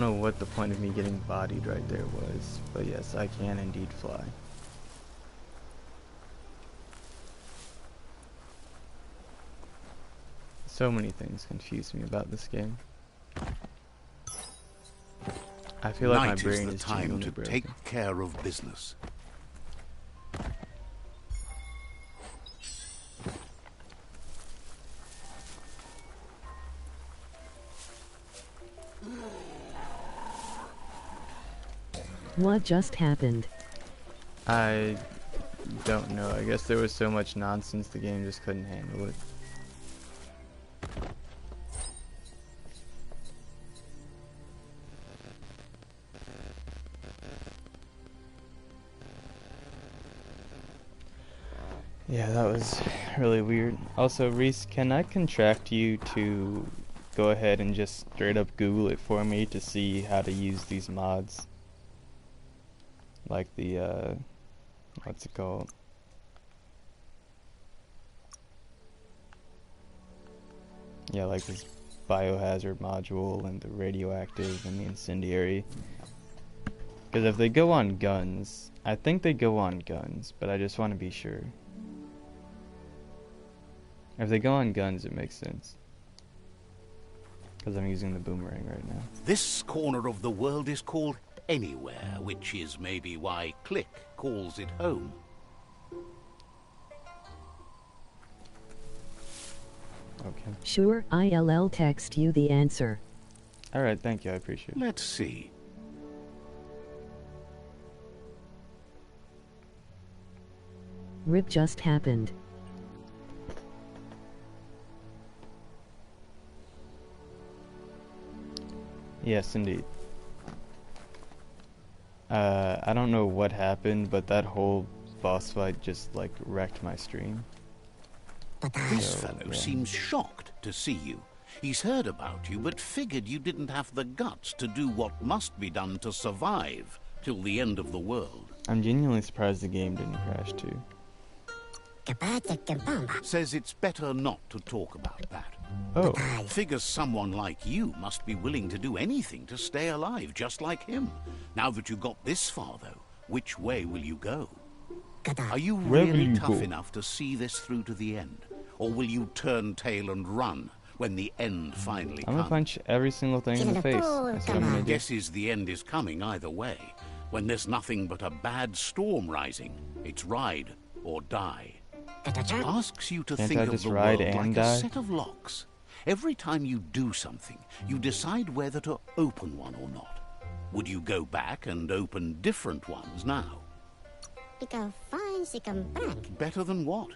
don't know what the point of me getting bodied right there was, but yes, I can indeed fly. So many things confuse me about this game. I feel like my brain is genuinely broken. Take care of business. What just happened? I don't know. I guess there was so much nonsense the game just couldn't handle it. Yeah, that was really weird. Also, Reese, can I contract you to go ahead and just straight up Google it for me to see how to use these mods? Like the, what's it called? Yeah, like this biohazard module and the radioactive and the incendiary. Because if they go on guns, I think they go on guns, but I just want to be sure. If they go on guns, it makes sense. Because I'm using the boomerang right now. This corner of the world is called Anywhere, which is maybe why Click calls it home. Okay. Sure, I'll text you the answer. Alright, thank you, I appreciate it. Let's see. RIP just happened. Yes, indeed. I don't know what happened, but that whole boss fight just, like, wrecked my stream. This fellow seems shocked to see you. He's heard about you, but figured you didn't have the guts to do what must be done to survive till the end of the world. I'm genuinely surprised the game didn't crash, too. Says it's better not to talk about that. Oh. Figures someone like you must be willing to do anything to stay alive, just like him. Now that you got this far, though, which way will you go? Are you really tough enough to see this through to the end? Or will you turn tail and run when the end finally comes? I'm gonna punch every single thing in the face. That's what I'm gonna do. Guesses the end is coming either way. When there's nothing but a bad storm rising, it's ride or die. Asks you to think of the world like a set of locks. Every time you do something, you decide whether to open one or not. Would you go back and open different ones now? Better than what?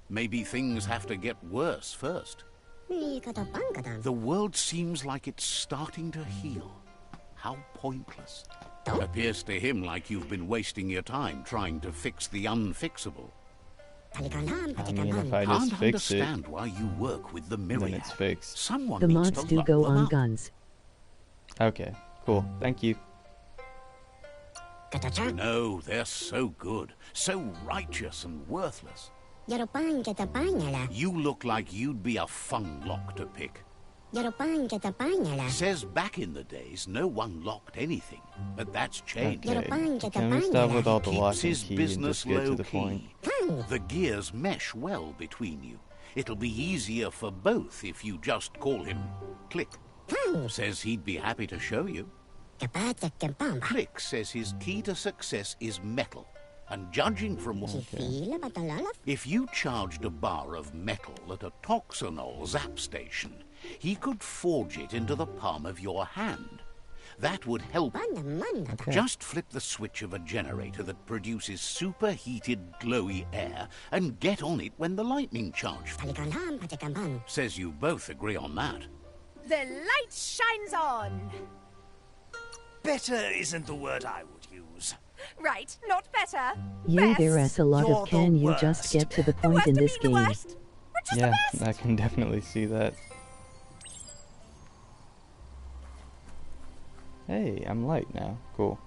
Maybe things have to get worse first. The world seems like it's starting to heal. How pointless. Appears to him like you've been wasting your time trying to fix the unfixable. I mean, if I just fix it, understand why you work with the myriad. then it's fixed. Someone The needs mods to do lock go them on up. guns. Okay, cool. Thank you. No, they're so good, so righteous and worthless. You look like you'd be a fun lock to pick. Says back in the days, no one locked anything, but that's changed. Okay. Can we stop with all the lock Keeps and his key and business just get to low the point? key. The gears mesh well between you. It'll be easier for both if you just call him Click. Says he'd be happy to show you. Click says his key to success is metal. And judging from what... If you charged a bar of metal at a Toxanol zap station, he could forge it into the palm of your hand. That would help. Okay. Just flip the switch of a generator that produces superheated, glowy air and get on it when the lightning charge... Says you both agree on that. The light shines on. Better isn't the word I would use. Right, not better. There's a lot You're of can the you worst. just get to the The point worst in of this being the game. worst. Which is Yeah, the best? I can definitely see that. Hey, I'm light now. Cool.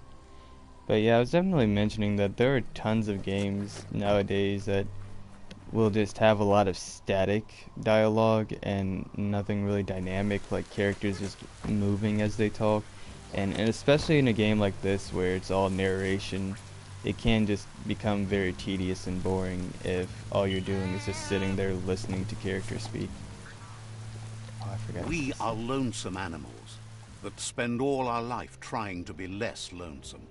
But yeah, I was definitely mentioning that there are tons of games nowadays that will just have a lot of static dialogue and nothing really dynamic, like characters just moving as they talk. And especially in a game like this where it's all narration, it can just become very tedious and boring if all you're doing is just sitting there listening to characters speak. Oh, I forgot. We are lonesome animals that spend all our life trying to be less lonesome.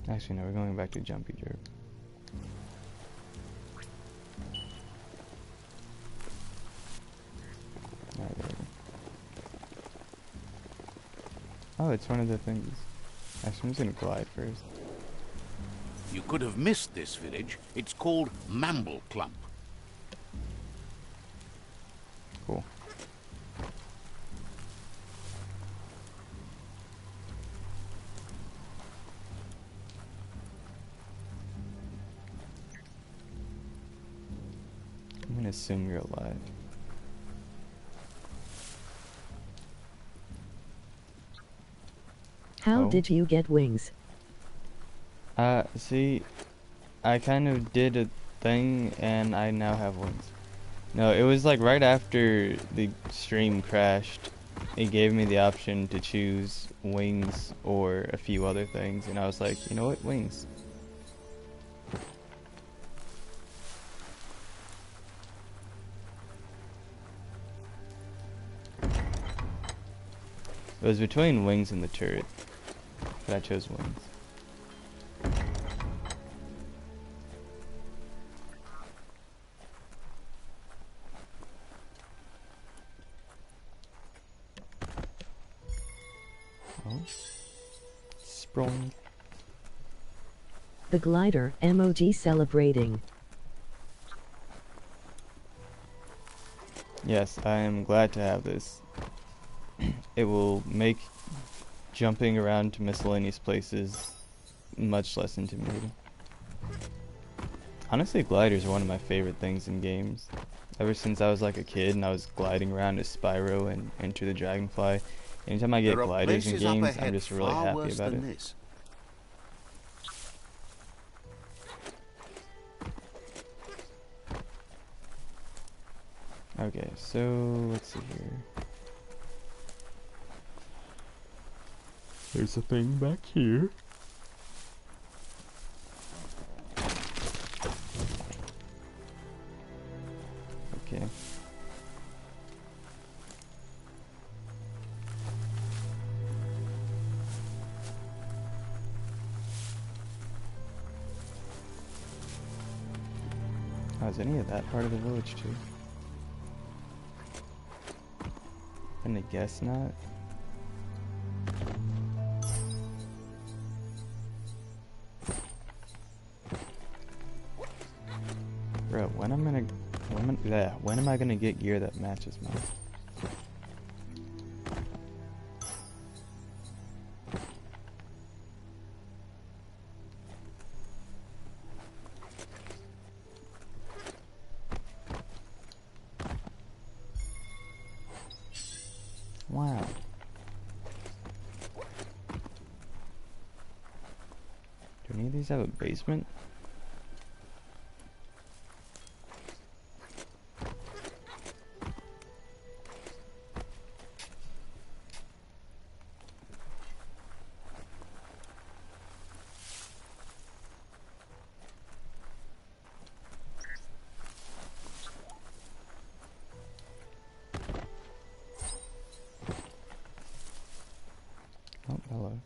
Actually, no, we're going back to Jumpy Jerk. Alright, there we go. Oh, it's one of the things. Actually, I'm just gonna glide first. You could have missed this village. It's called Mamble Clump. Cool. I'm gonna assume you're alive. How Oh. did you get wings? See, I kind of did a thing and I now have wings. No, it was like right after the stream crashed, it gave me the option to choose wings or a few other things, and I was like, you know what, wings. It was between wings and the turret, but I chose wings. Oh. Sprung. The glider emoji celebrating. Yes, I am glad to have this. It will make jumping around to miscellaneous places much less intimidating. Honestly, gliders are one of my favorite things in games. Ever since I was like a kid and I was gliding around as Spyro and Enter the Dragonfly, anytime I get There are gliders in places up games, ahead I'm just really far happy worse about than it. this. Okay, so let's see here. There's a thing back here. Okay. Oh, is any of that part of the village too? I'm gonna guess not. Bro, when am I gonna get gear that matches mine? Wow. Do any of these have a basement? Oh, hello.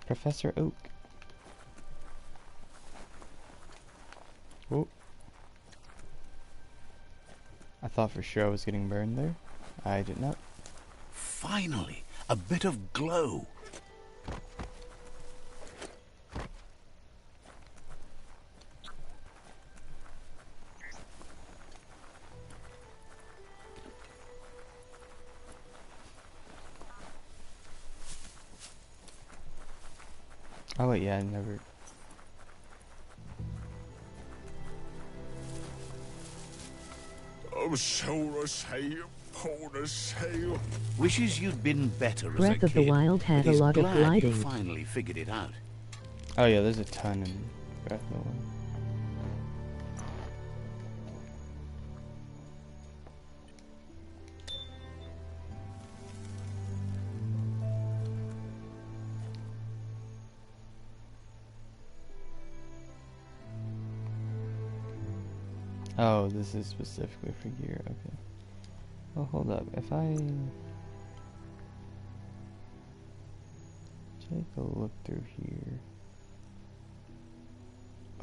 Professor Oak. Oh. I thought for sure I was getting burned there. I did not. Finally, a bit of glow. Oh wait, yeah, I never. Oh, so to say, poor to say. Wishes you'd been better as a Breath kid. of the Wild had but a is lot of glad you gliding. finally figured it out. Oh yeah, there's a ton in Breath of the Wild. Oh, this is specifically for gear. Okay. Oh, hold up. If I take a look through here.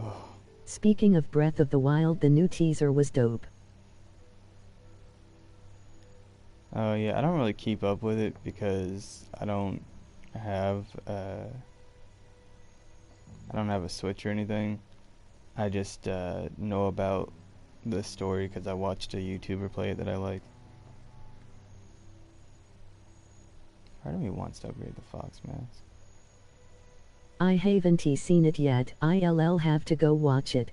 Oh. Speaking of Breath of the Wild, the new teaser was dope. Oh yeah, I don't really keep up with it because I don't have a Switch or anything. I just know about the story because I watched a YouTuber play it that I like. Part of me wants to upgrade the Fox Mask. I haven't seen it yet. I'll have to go watch it.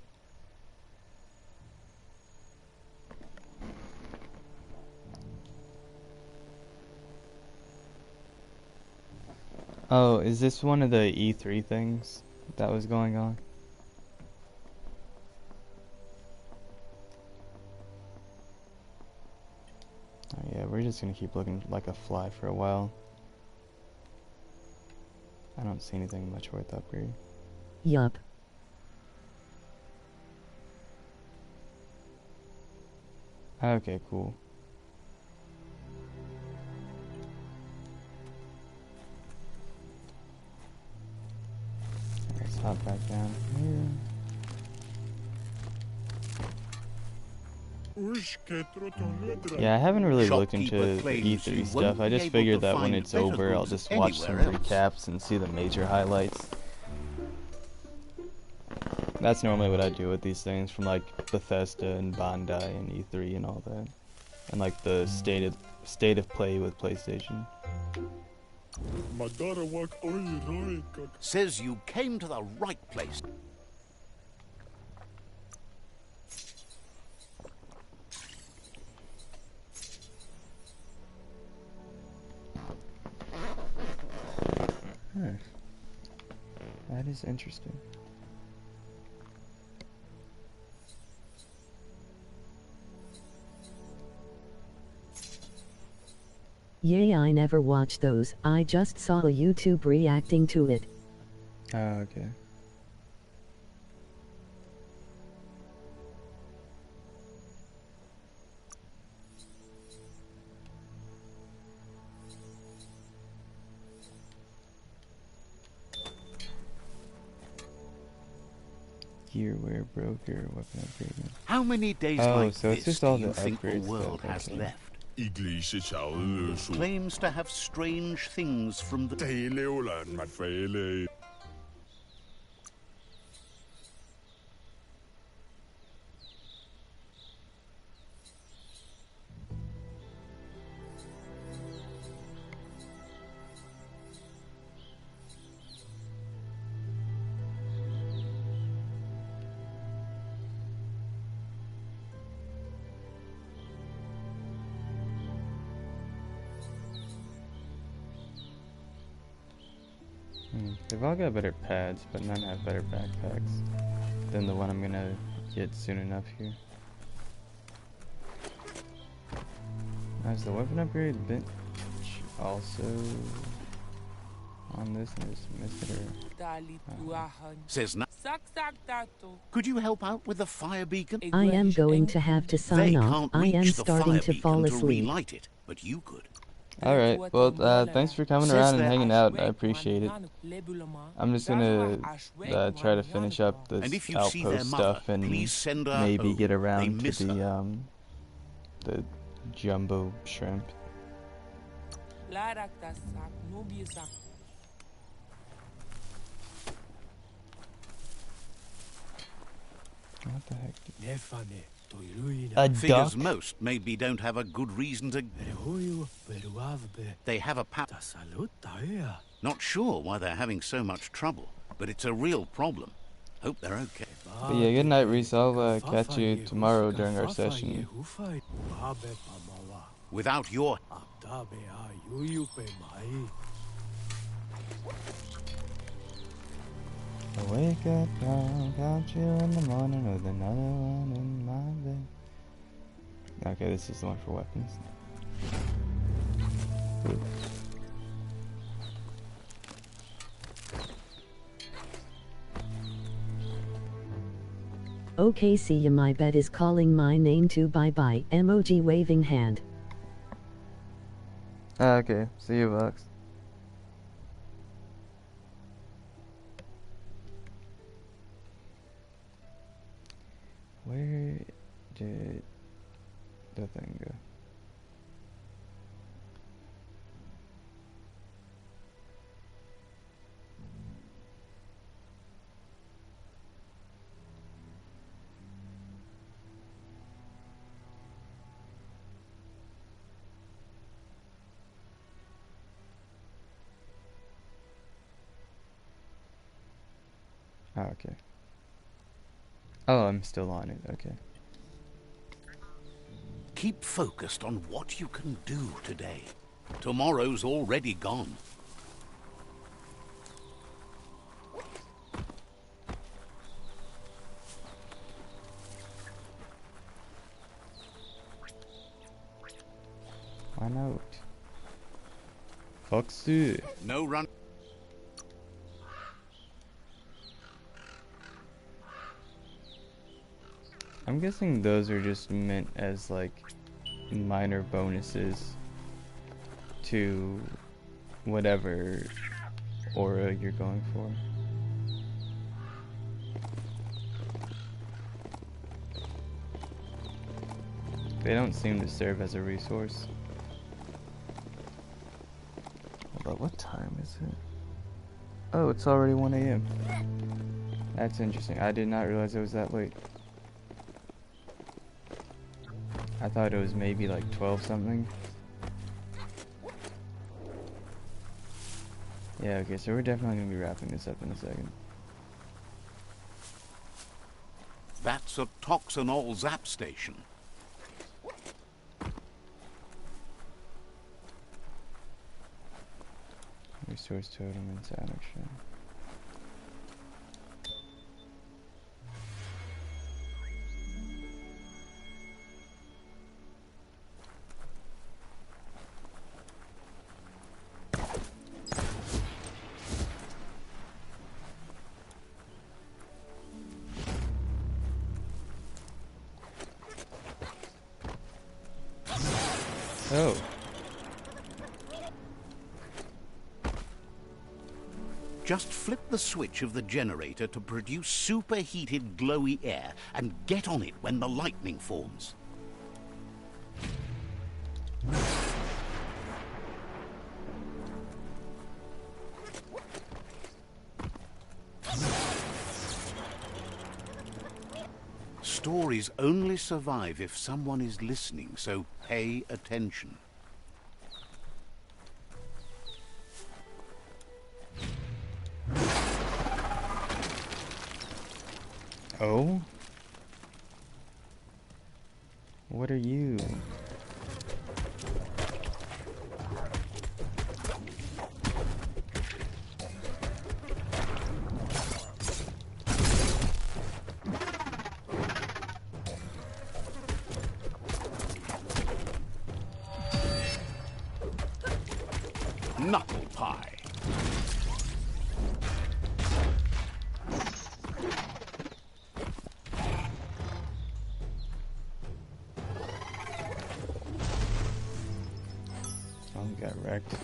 Oh, is this one of the E3 things that was going on? Oh yeah, we're just gonna keep looking like a fly for a while. I don't see anything much worth upgrade. Yup. Okay, cool. Let's hop back down here. Yeah, I haven't really looked into the E3 stuff. I just figured that when it's over, I'll just watch some recaps and see the major highlights. That's normally what I do with these things, from like Bethesda and Bandai and E3 and all that, and like the state of play with PlayStation. Says you came to the right place. That is interesting. Yay, I never watched those. I just saw a YouTube reacting to it. Oh, okay. Gearwear broker, weapon upgrading. How many days Oh, like so it's this just do all you the think the upgrade world stuff, has okay. left? 一gli是小日数， Claims to have strange things from the 地溜人物肥利。 They've all got better pads, but none have better backpacks than the one I'm gonna get soon enough here. Has the weapon upgrade bench also on this? And just missed it, or Says no. Could you help out with the fire beacon? I am going to have to They sign off. can't I am reach the starting fire to fall beacon to asleep. relight it, but you could. Alright, well, thanks for coming Says around and that- hanging out. I appreciate it. I'm just gonna try to finish up this And if you see their outpost mother, stuff and please send her maybe home. get They around miss to her. the jumbo shrimp. What the heck? A Figures duck? most maybe don't have a good reason to. They have a Not sure why they're having so much trouble, but it's a real problem. Hope they're okay. But yeah, good night, Reese. I'll catch you tomorrow during our session. Without your I wake up now, got you in the morning with another one in my bed. Okay, this is the one for weapons. Ooh. Okay, see ya. My bed is calling my name too. Bye bye. Emoji waving hand. Okay, see you, Vox. Where did the thing go? Oh, okay. Oh, I'm still on it. Okay. Keep focused on what you can do today. Tomorrow's already gone. Why not? Foxy. No run. I'm guessing those are just meant as like minor bonuses to whatever aura you're going for. They don't seem to serve as a resource. But what time is it? Oh, it's already 1 a.m. That's interesting. I did not realize it was that late. I thought it was maybe like 12 something. Yeah, okay, so we're definitely going to be wrapping this up in a second. That's a toxinol zap station. Resource totem inside action. Oh. Just flip the switch of the generator to produce superheated glowy air and get on it when the lightning forms. Stories only survive if someone is listening, so pay attention. Oh? What are you? Knuckle pie. Someone got wrecked.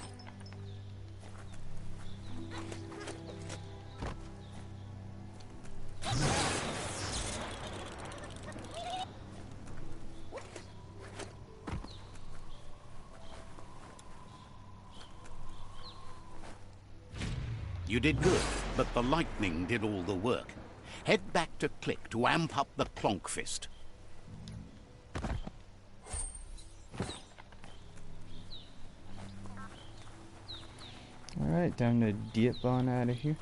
You did good, but the lightning did all the work. Head back to Click to amp up the Clonk Fist. Alright, time to dip on out of here.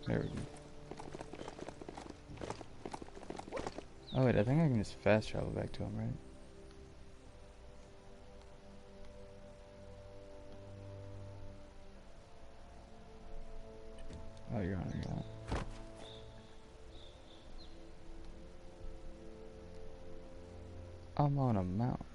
There we go. Oh wait, I think I can just fast travel back to him, right? Oh, you're on your own. I'm on a mount.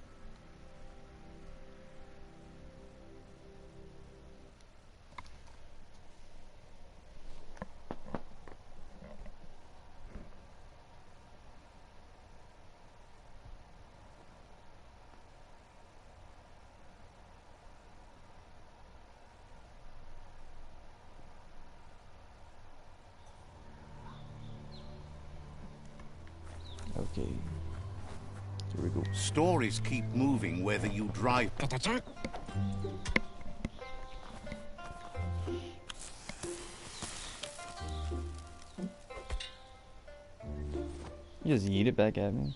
Okay. Here we go. Stories keep moving whether you drive. You just yeet it back at me.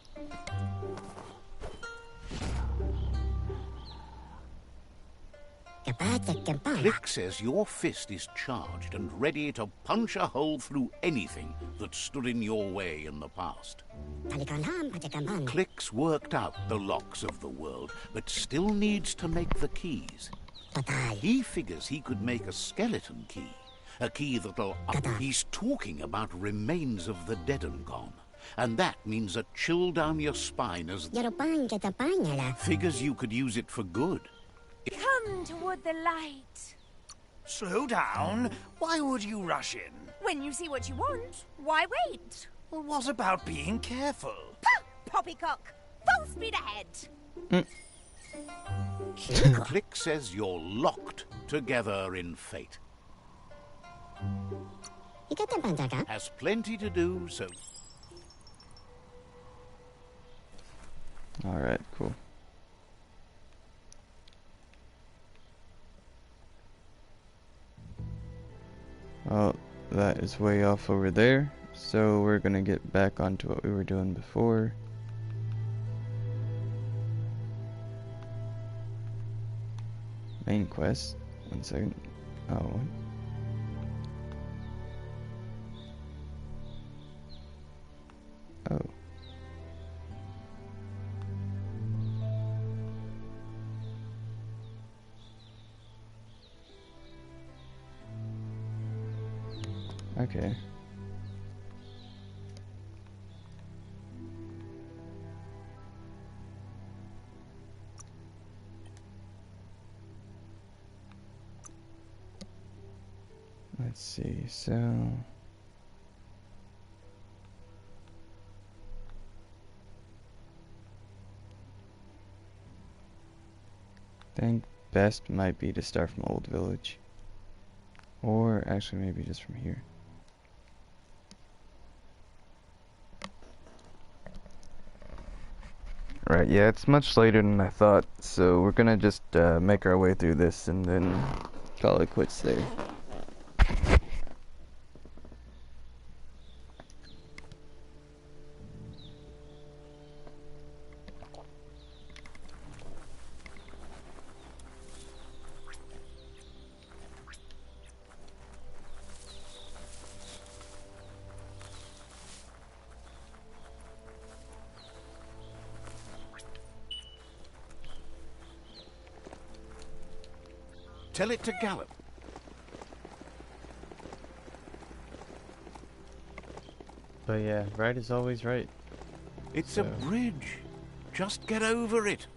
Click says your fist is charged and ready to punch a hole through anything that stood in your way in the past. Click's worked out the locks of the world, but still needs to make the keys. He figures he could make a skeleton key, a key that'll... He's talking about remains of the dead and gone, and that means a chill down your spine as... Figures you could use it for good. Come toward the light. Slow down. Why would you rush in? When you see what you want, why wait? Well, what about being careful? Pah! Poppycock! Full speed ahead! Click says you're locked together in fate. Has plenty to do, so... Alright, cool. Well, that is way off over there, so we're gonna get back onto what we were doing before. Main quest. 1 second. Oh, what? Oh. Okay. Let's see, so... I think best might be to start from Old Village. Or actually maybe just from here. Right, yeah, it's much later than I thought, so we're gonna just make our way through this and then call it quits there. Tell it to gallop. But yeah, right is always right. It's a bridge. Just get over it.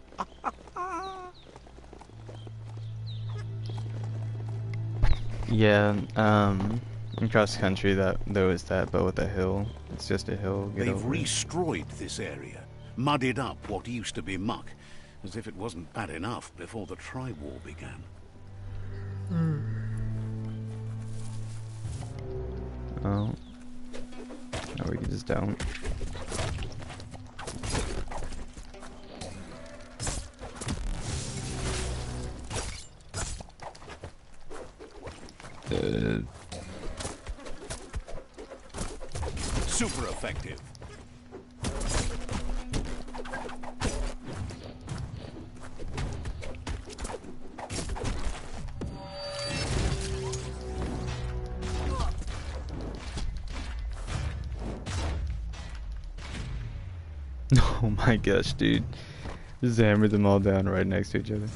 Yeah, in cross country there was that, but with a hill. It's just a hill. Get They've over it. destroyed this area, mudded up what used to be muck, as if it wasn't bad enough before the tri-war began. Oh. No, we just don't. Super effective. Oh my gosh, dude. Just hammered them all down right next to each other.